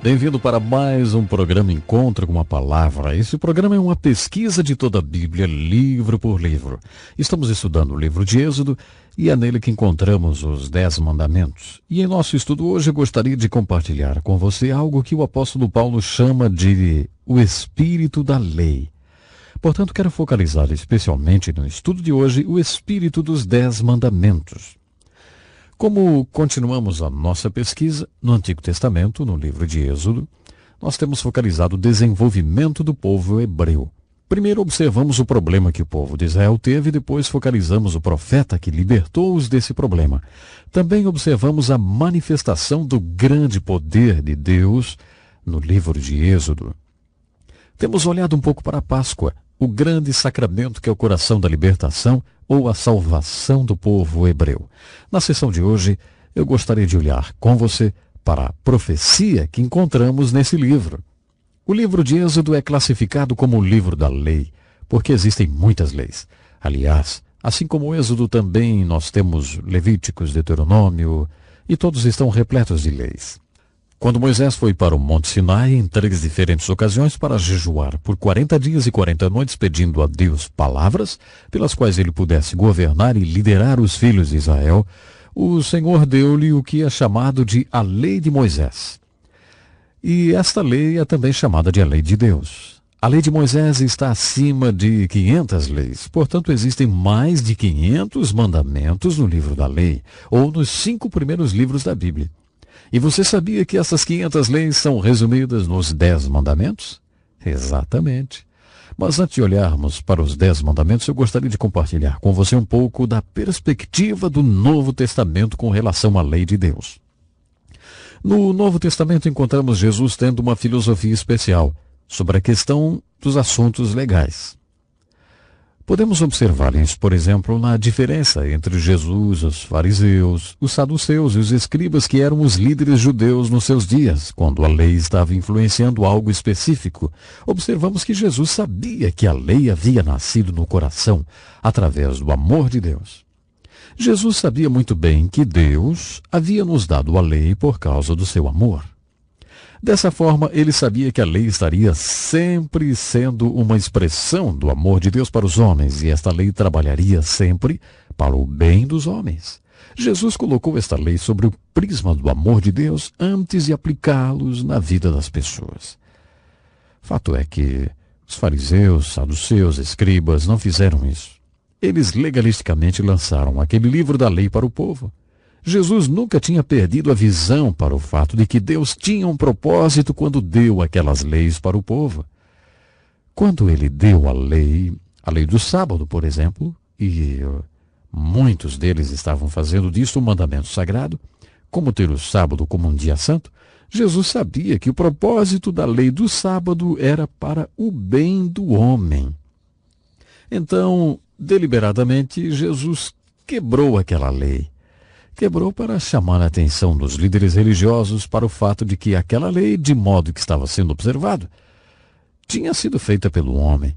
Bem-vindo para mais um programa Encontro com a Palavra. Esse programa é uma pesquisa de toda a Bíblia, livro por livro. Estamos estudando o livro de Êxodo e é nele que encontramos os 10 mandamentos. E em nosso estudo hoje eu gostaria de compartilhar com você algo que o apóstolo Paulo chama de o espírito da lei. Portanto, quero focalizar especialmente no estudo de hoje o espírito dos 10 mandamentos. Como continuamos a nossa pesquisa no Antigo Testamento, no livro de Êxodo, nós temos focalizado o desenvolvimento do povo hebreu. Primeiro observamos o problema que o povo de Israel teve e depois focalizamos o profeta que libertou-os desse problema. Também observamos a manifestação do grande poder de Deus no livro de Êxodo. Temos olhado um pouco para a Páscoa, o grande sacramento que é o coração da libertação ou a salvação do povo hebreu. Na sessão de hoje, eu gostaria de olhar com você para a profecia que encontramos nesse livro. O livro de Êxodo é classificado como o livro da lei, porque existem muitas leis. Aliás, assim como o Êxodo também nós temos Levíticos, Deuteronômio, e todos estão repletos de leis. Quando Moisés foi para o Monte Sinai em 3 diferentes ocasiões para jejuar por 40 dias e 40 noites pedindo a Deus palavras pelas quais ele pudesse governar e liderar os filhos de Israel, o Senhor deu-lhe o que é chamado de a lei de Moisés. E esta lei é também chamada de a lei de Deus. A lei de Moisés está acima de 500 leis, portanto existem mais de 500 mandamentos no livro da lei, ou nos 5 primeiros livros da Bíblia. E você sabia que essas 500 leis são resumidas nos 10 mandamentos? Exatamente. Mas antes de olharmos para os 10 mandamentos, eu gostaria de compartilhar com você um pouco da perspectiva do Novo Testamento com relação à lei de Deus. No Novo Testamento encontramos Jesus tendo uma filosofia especial sobre a questão dos assuntos legais. Podemos observar isso, por exemplo, na diferença entre Jesus, os fariseus, os saduceus e os escribas que eram os líderes judeus nos seus dias, quando a lei estava influenciando algo específico. Observamos que Jesus sabia que a lei havia nascido no coração através do amor de Deus. Jesus sabia muito bem que Deus havia nos dado a lei por causa do seu amor. Dessa forma, ele sabia que a lei estaria sempre sendo uma expressão do amor de Deus para os homens, e esta lei trabalharia sempre para o bem dos homens. Jesus colocou esta lei sobre o prisma do amor de Deus antes de aplicá-los na vida das pessoas. Fato é que os fariseus, saduceus, escribas não fizeram isso. Eles legalisticamente lançaram aquele livro da lei para o povo. Jesus nunca tinha perdido a visão para o fato de que Deus tinha um propósito quando deu aquelas leis para o povo. Quando ele deu a lei do sábado, por exemplo, e muitos deles estavam fazendo disso um mandamento sagrado, como ter o sábado como um dia santo, Jesus sabia que o propósito da lei do sábado era para o bem do homem. Então, deliberadamente, Jesus quebrou aquela lei. Quebrou para chamar a atenção dos líderes religiosos para o fato de que aquela lei, de modo que estava sendo observado, tinha sido feita pelo homem.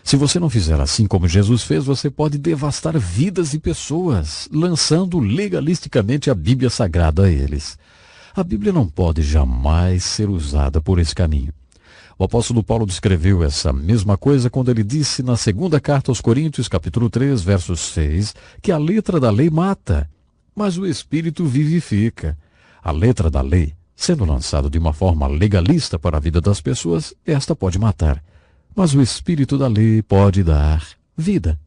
Se você não fizer assim como Jesus fez, você pode devastar vidas de pessoas, lançando legalisticamente a Bíblia Sagrada a eles. A Bíblia não pode jamais ser usada por esse caminho. O apóstolo Paulo descreveu essa mesma coisa quando ele disse na segunda carta aos Coríntios, capítulo 3, verso 6, que a letra da lei mata, mas o Espírito vivifica. A letra da lei, sendo lançada de uma forma legalista para a vida das pessoas, esta pode matar. Mas o Espírito da lei pode dar vida.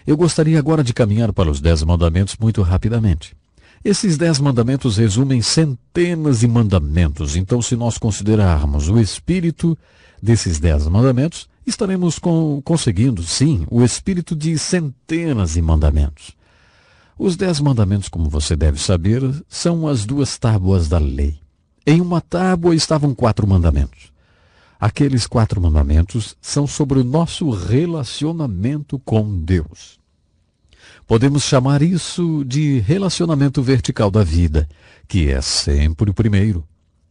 Eu gostaria agora de caminhar para os 10 mandamentos muito rapidamente. Esses 10 mandamentos resumem centenas de mandamentos. Então, se nós considerarmos o espírito desses 10 mandamentos, estaremos conseguindo, sim, o espírito de centenas de mandamentos. Os 10 mandamentos, como você deve saber, são as 2 tábuas da lei. Em uma tábua estavam 4 mandamentos. Aqueles 4 mandamentos são sobre o nosso relacionamento com Deus. Podemos chamar isso de relacionamento vertical da vida, que é sempre o primeiro.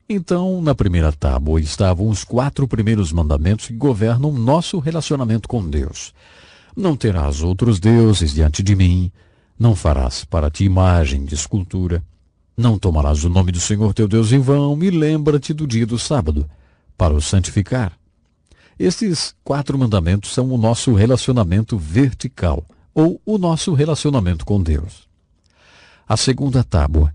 Então, na primeira tábua estavam os 4 primeiros mandamentos que governam nosso relacionamento com Deus. Não terás outros deuses diante de mim. Não farás para ti imagem de escultura. Não tomarás o nome do Senhor teu Deus em vão, e lembra-te do dia do sábado, para o santificar. Estes 4 mandamentos são o nosso relacionamento vertical, ou o nosso relacionamento com Deus. A segunda tábua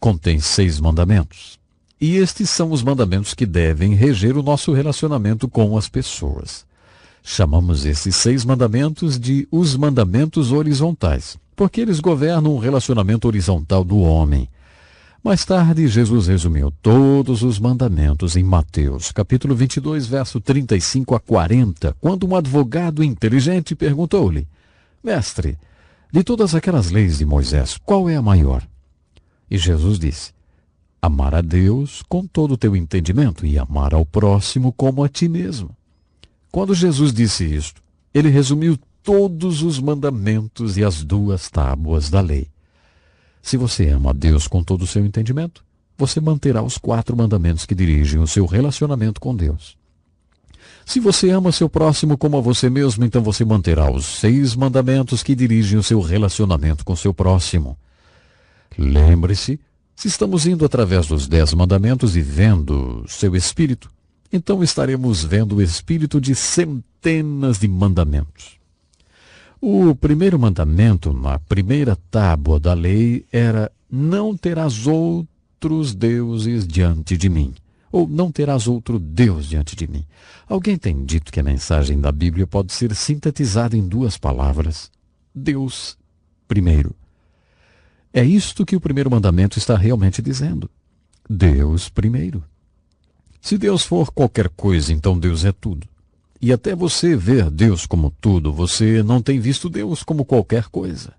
contém 6 mandamentos, e estes são os mandamentos que devem reger o nosso relacionamento com as pessoas. Chamamos esses 6 mandamentos de os mandamentos horizontais, porque eles governam o relacionamento horizontal do homem. Mais tarde, Jesus resumiu todos os mandamentos em Mateus, capítulo 22, verso 35 a 40, quando um advogado inteligente perguntou-lhe: Mestre, de todas aquelas leis de Moisés, qual é a maior? E Jesus disse: Amar a Deus com todo o teu entendimento e amar ao próximo como a ti mesmo. Quando Jesus disse isto, ele resumiu todos os mandamentos e as 2 tábuas da lei. Se você ama a Deus com todo o seu entendimento, você manterá os 4 mandamentos que dirigem o seu relacionamento com Deus. Se você ama seu próximo como a você mesmo, então você manterá os 6 mandamentos que dirigem o seu relacionamento com seu próximo. Lembre-se, se estamos indo através dos 10 mandamentos e vendo seu espírito, então estaremos vendo o espírito de centenas de mandamentos. O primeiro mandamento, na primeira tábua da lei, era: não terás outros deuses diante de mim. Ou não terás outro Deus diante de mim. Alguém tem dito que a mensagem da Bíblia pode ser sintetizada em 2 palavras: Deus primeiro. É isto que o primeiro mandamento está realmente dizendo. Deus primeiro. Se Deus for qualquer coisa, então Deus é tudo. E até você ver Deus como tudo, você não tem visto Deus como qualquer coisa.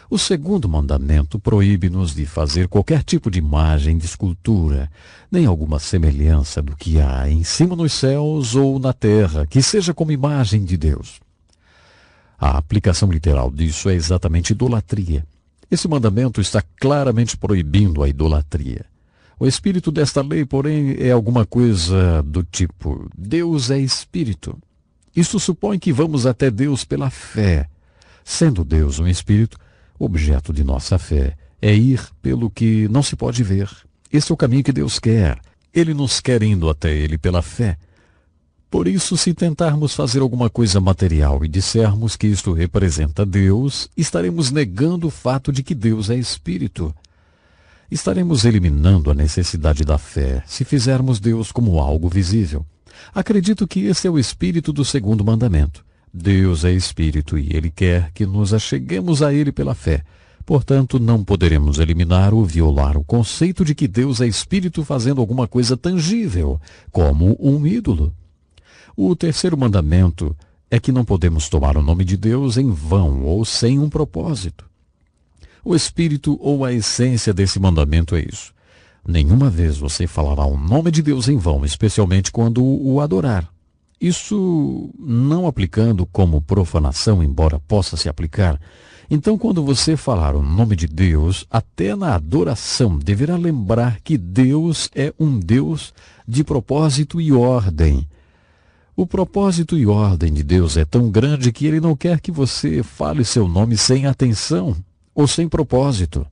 O segundo mandamento proíbe-nos de fazer qualquer tipo de imagem de escultura, nem alguma semelhança do que há em cima nos céus ou na terra, que seja como imagem de Deus. A aplicação literal disso é exatamente idolatria. Esse mandamento está claramente proibindo a idolatria. O espírito desta lei, porém, é alguma coisa do tipo: Deus é espírito. Isso supõe que vamos até Deus pela fé. Sendo Deus um espírito, o objeto de nossa fé é ir pelo que não se pode ver. Esse é o caminho que Deus quer. Ele nos quer indo até Ele pela fé. Por isso, se tentarmos fazer alguma coisa material e dissermos que isto representa Deus, estaremos negando o fato de que Deus é espírito. Estaremos eliminando a necessidade da fé se fizermos Deus como algo visível. Acredito que esse é o espírito do segundo mandamento. Deus é espírito e Ele quer que nos acheguemos a Ele pela fé. Portanto, não poderemos eliminar ou violar o conceito de que Deus é espírito fazendo alguma coisa tangível, como um ídolo. O terceiro mandamento é que não podemos tomar o nome de Deus em vão ou sem um propósito. O espírito ou a essência desse mandamento é isso. Nenhuma vez você falará o nome de Deus em vão, especialmente quando o adorar. Isso não aplicando como profanação, embora possa se aplicar. Então, quando você falar o nome de Deus, até na adoração, deverá lembrar que Deus é um Deus de propósito e ordem. O propósito e ordem de Deus é tão grande que Ele não quer que você fale seu nome sem atenção ou sem propósito.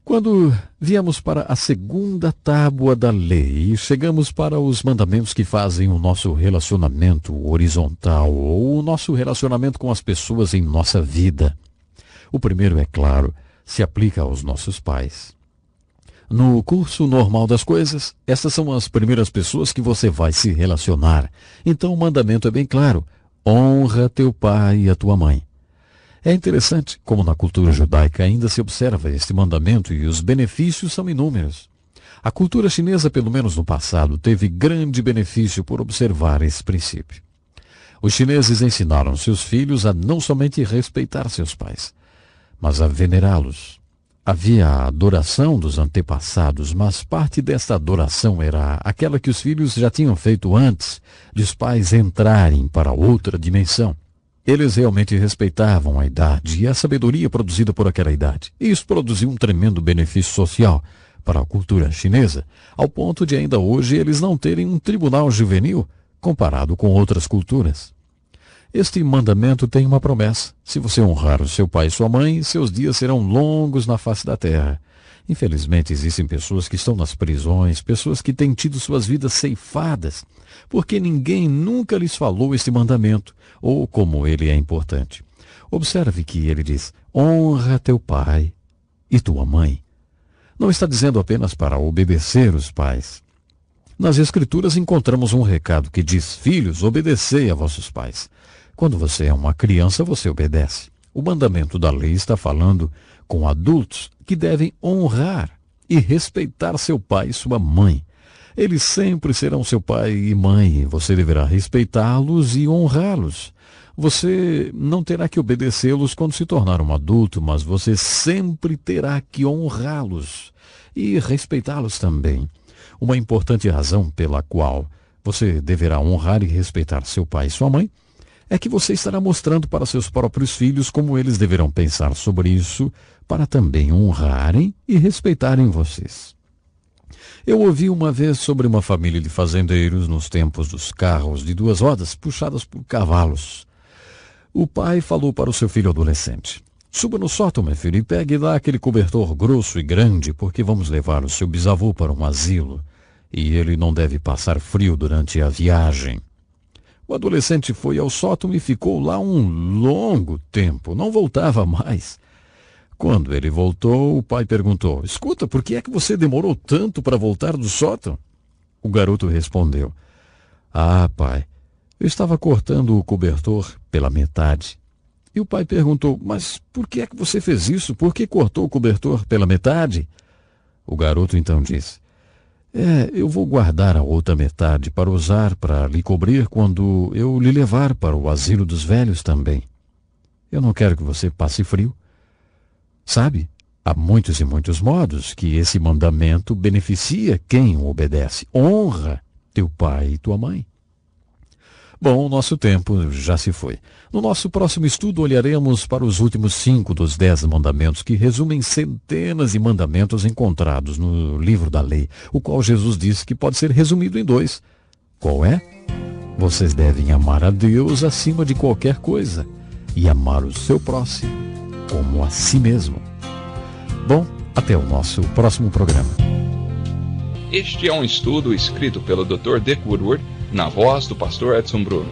Quando viemos para a segunda tábua da lei, chegamos para os mandamentos que fazem o nosso relacionamento horizontal ou o nosso relacionamento com as pessoas em nossa vida. O primeiro, é claro, se aplica aos nossos pais. No curso normal das coisas, essas são as primeiras pessoas que você vai se relacionar. Então o mandamento é bem claro: honra teu pai e a tua mãe. É interessante como na cultura judaica ainda se observa este mandamento e os benefícios são inúmeros. A cultura chinesa, pelo menos no passado, teve grande benefício por observar esse princípio. Os chineses ensinaram seus filhos a não somente respeitar seus pais, mas a venerá-los. Havia a adoração dos antepassados, mas parte desta adoração era aquela que os filhos já tinham feito antes de os pais entrarem para outra dimensão. Eles realmente respeitavam a idade e a sabedoria produzida por aquela idade. E isso produziu um tremendo benefício social para a cultura chinesa, ao ponto de ainda hoje eles não terem um tribunal juvenil comparado com outras culturas. Este mandamento tem uma promessa: se você honrar o seu pai e sua mãe, seus dias serão longos na face da terra. Infelizmente, existem pessoas que estão nas prisões, pessoas que têm tido suas vidas ceifadas, porque ninguém nunca lhes falou este mandamento, ou como ele é importante. Observe que ele diz: honra teu pai e tua mãe. Não está dizendo apenas para obedecer os pais. Nas Escrituras encontramos um recado que diz: filhos, obedecei a vossos pais. Quando você é uma criança, você obedece. O mandamento da lei está falando com adultos que devem honrar e respeitar seu pai e sua mãe. Eles sempre serão seu pai e mãe. Você deverá respeitá-los e honrá-los. Você não terá que obedecê-los quando se tornar um adulto, mas você sempre terá que honrá-los e respeitá-los também. Uma importante razão pela qual você deverá honrar e respeitar seu pai e sua mãe é que você estará mostrando para seus próprios filhos como eles deverão pensar sobre isso para também honrarem e respeitarem vocês. Eu ouvi uma vez sobre uma família de fazendeiros nos tempos dos carros de 2 rodas puxadas por cavalos. O pai falou para o seu filho adolescente: suba no sótão, meu filho, e pegue lá aquele cobertor grosso e grande, porque vamos levar o seu bisavô para um asilo, e ele não deve passar frio durante a viagem. O adolescente foi ao sótão e ficou lá um longo tempo, não voltava mais. Quando ele voltou, o pai perguntou: escuta, por que é que você demorou tanto para voltar do sótão? O garoto respondeu: ah, pai, eu estava cortando o cobertor pela metade. E o pai perguntou: mas por que é que você fez isso? Por que cortou o cobertor pela metade? O garoto então disse: eu vou guardar a outra metade para usar para lhe cobrir quando eu lhe levar para o asilo dos velhos também. Eu não quero que você passe frio. Sabe, há muitos e muitos modos que esse mandamento beneficia quem o obedece. Honra teu pai e tua mãe. Bom, o nosso tempo já se foi. No nosso próximo estudo, olharemos para os últimos 5 dos 10 mandamentos, que resumem centenas de mandamentos encontrados no livro da lei, o qual Jesus disse que pode ser resumido em 2. Qual é? Vocês devem amar a Deus acima de qualquer coisa e amar o seu próximo como a si mesmo. Bom, até o nosso próximo programa. Este é um estudo escrito pelo Dr. Dick Woodward, na voz do pastor Edson Bruno.